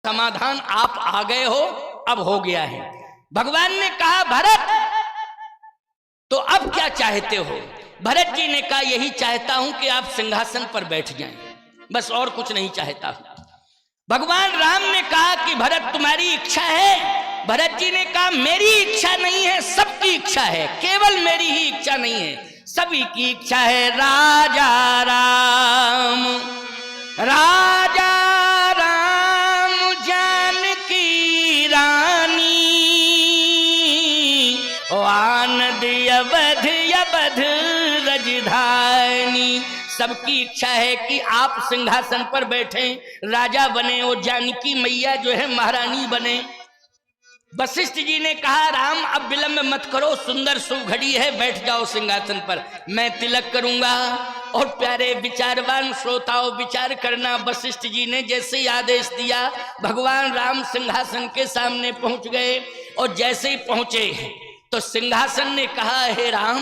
समाधान आप आ गए हो, अब हो गया है। भगवान ने कहा भरत तो अब क्या चाहते हो? भरत जी ने कहा यही चाहता हूं कि आप सिंहासन पर बैठ जाएं, बस और कुछ नहीं चाहता हूं। भगवान राम ने कहा कि भरत तुम्हारी इच्छा है? भरत जी ने कहा मेरी इच्छा नहीं है, सबकी इच्छा है, केवल मेरी ही इच्छा नहीं है, सभी की इच्छा है। राजा राम राजा राम जानकी रानी, ओ आनंद अवध अवध रजधानी। सबकी इच्छा है कि आप सिंहासन पर बैठे, राजा बने, और जानकी मैया जो है महारानी बने। वशिष्ठ जी ने कहा राम अब विलंब मत करो, सुंदर सुघड़ी है, बैठ जाओ सिंहासन पर, मैं तिलक करूंगा। और प्यारे विचारवान श्रोताओं विचार करना, वशिष्ठ जी ने जैसे ही आदेश दिया भगवान राम सिंहासन के सामने पहुंच गए। और जैसे ही पहुंचे तो सिंहासन ने कहा हे राम,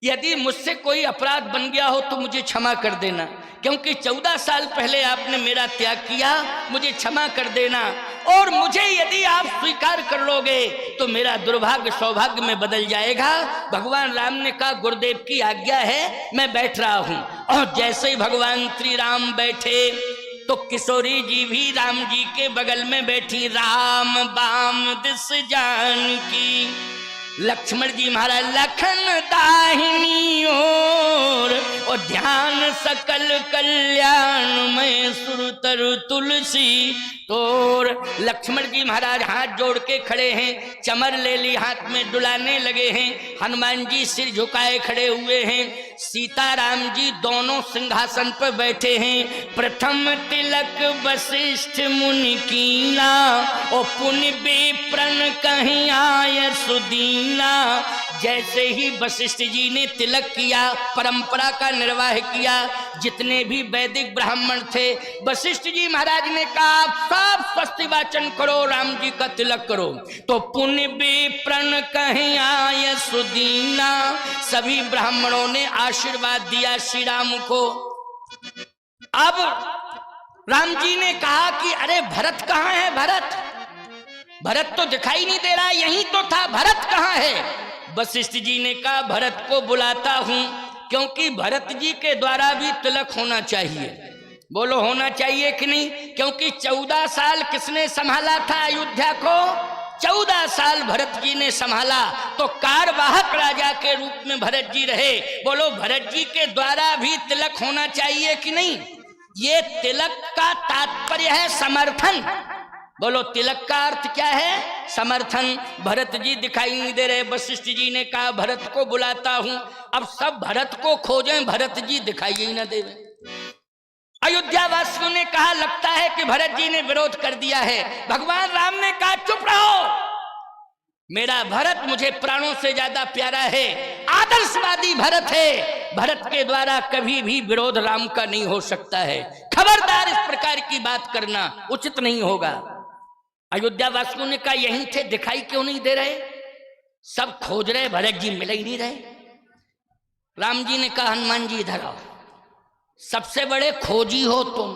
यदि मुझसे कोई अपराध बन गया हो तो मुझे क्षमा कर देना, क्योंकि 14 साल पहले आपने मेरा त्याग किया, मुझे क्षमा कर देना। और मुझे यदि आप स्वीकार कर लोगे तो मेरा दुर्भाग्य सौभाग्य में बदल जाएगा। भगवान राम ने कहा गुरुदेव की आज्ञा है, मैं बैठ रहा हूं। और जैसे ही भगवान श्री राम बैठे तो किशोरी जी भी राम जी के बगल में बैठी। राम बाम दिस जानकी, लक्ष्मण जी महाराज लखन दाहिनी और ध्यान सकल कल्याण में सुरतर तुलसी तोर। लक्ष्मण जी महाराज हाथ जोड़ के खड़े हैं, चमर ले ली हाथ में, डुलाने लगे हैं। हनुमान जी सिर झुकाए खड़े हुए हैं। सीताराम जी दोनों सिंहासन पर बैठे हैं। प्रथम तिलक वशिष्ठ मुनि कीना, और पुण्य विप्रण कहीं आय सुदीना। जैसे ही वशिष्ठ जी ने तिलक किया, परंपरा का निर्वाह किया, जितने भी वैदिक ब्राह्मण थे, वशिष्ठ जी महाराज ने कहा सब स्वस्ति वाचन करो, राम जी का तिलक करो। तो पुण्य विप्रण कहीं आय सुदीना, सभी ब्राह्मणों ने आशीर्वाद दिया श्री राम को। अब राम जी ने कहा कि अरे भरत कहाँ है? भरत तो दिखाई नहीं दे रहा, यहीं तो था, भरत कहाँ है? वशिष्ठ जी ने कहा भरत को बुलाता हूं, क्योंकि भरत जी के द्वारा भी तिलक होना चाहिए। बोलो होना चाहिए कि नहीं? क्योंकि 14 साल किसने संभाला था अयोध्या को? 14 साल भरत जी ने संभाला, तो कारवाहक राजा के रूप में भरत जी रहे। बोलो भरत जी के द्वारा भी तिलक होना चाहिए कि नहीं? ये तिलक का तात्पर्य है समर्थन। बोलो तिलक का अर्थ क्या है? समर्थन। भरत जी दिखाई नहीं दे रहे, वशिष्ठ जी ने कहा भरत को बुलाता हूं। अब सब भरत को खोजें, भरत जी दिखाई ही ना दे। अयोध्या वासियों ने कहा लगता है कि भरत जी ने विरोध कर दिया है। भगवान राम ने कहा चुप रहो, मेरा भरत मुझे प्राणों से ज्यादा प्यारा है, आदर्शवादी भरत है, भरत के द्वारा कभी भी विरोध राम का नहीं हो सकता है। खबरदार, इस प्रकार की बात करना उचित नहीं होगा। अयोध्या वासियों ने कहा यहीं थे, दिखाई क्यों नहीं दे रहे? सब खोज रहे, भरत जी मिल ही नहीं रहे। राम जी ने कहा हनुमान जी इधर आओ, सबसे बड़े खोजी हो तुम।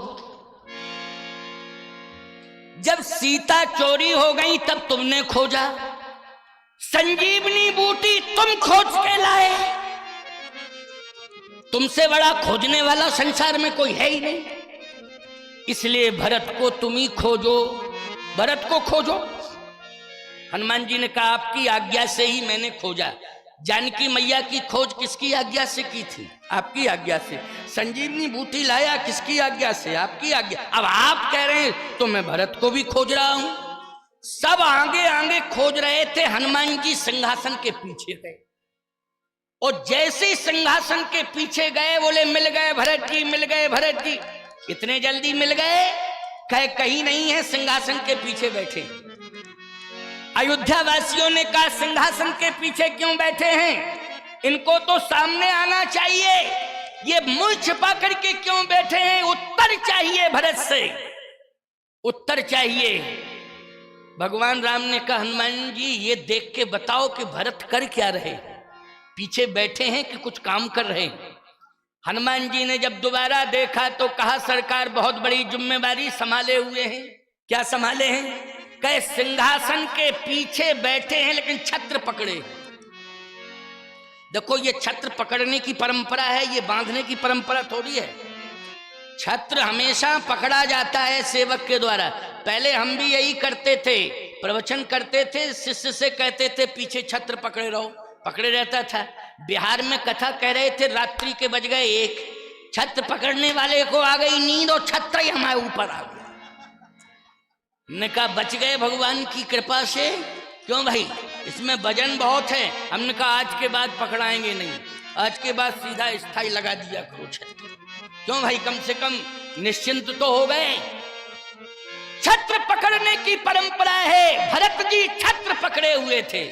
जब सीता चोरी हो गई तब तुमने खोजा, संजीवनी बूटी तुम खोज के लाए, तुमसे बड़ा खोजने वाला संसार में कोई है ही नहीं। इसलिए भरत को तुम ही खोजो, भरत को खोजो। हनुमान जी ने कहा आपकी आज्ञा से ही मैंने खोजा। जानकी मैया की खोज किसकी आज्ञा से की थी? आपकी आज्ञा से। संजीवनी बूटी लाया किसकी आज्ञा से? आपकी आज्ञा। अब आप कह रहे हैं तो मैं भरत को भी खोज रहा हूं। सब आगे आगे खोज रहे थे, हनुमान जी सिंहासन के पीछे गए, और जैसे ही सिंहासन के पीछे गए बोले मिल गए भरत जी, मिल गए भरत जी। इतने जल्दी मिल गए? कहीं नहीं है, सिंहासन के पीछे बैठे। अयोध्या वासियों ने कहा सिंहासन के पीछे क्यों बैठे हैं? इनको तो सामने आना चाहिए, ये मुंह छिपा करके क्यों बैठे हैं? उत्तर चाहिए भरत से, उत्तर चाहिए। भगवान राम ने कहा हनुमान जी ये देख के बताओ कि भरत कर क्या रहे, पीछे बैठे हैं कि कुछ काम कर रहे हैं? हनुमान जी ने जब दोबारा देखा तो कहा सरकार बहुत बड़ी जिम्मेवारी संभाले हुए हैं, क्या संभाले हैं? कहे सिंहासन के पीछे बैठे हैं लेकिन छत्र पकड़े। देखो ये छत्र पकड़ने की परंपरा है, ये बांधने की परंपरा थोड़ी है। छत्र हमेशा पकड़ा जाता है सेवक के द्वारा। पहले हम भी यही करते थे, प्रवचन करते थे, शिष्य से कहते थे पीछे छत्र पकड़े रहो, पकड़े रहता था। बिहार में कथा कह रहे थे, रात्रि के बज गए 1, छत्र पकड़ने वाले को आ गई नींद और छत्र ही हमारे ऊपर आ गया। हमने कहा बच गए भगवान की कृपा से। क्यों भाई? इसमें वजन बहुत है। हमने कहा आज के बाद पकड़ाएंगे नहीं, आज के बाद सीधा स्थाई लगा दिया करो छत्र। क्यों भाई? कम से कम निश्चिंत तो हो गए। छत्र पकड़ने की परंपरा है। भरत जी छत्र पकड़े हुए थे।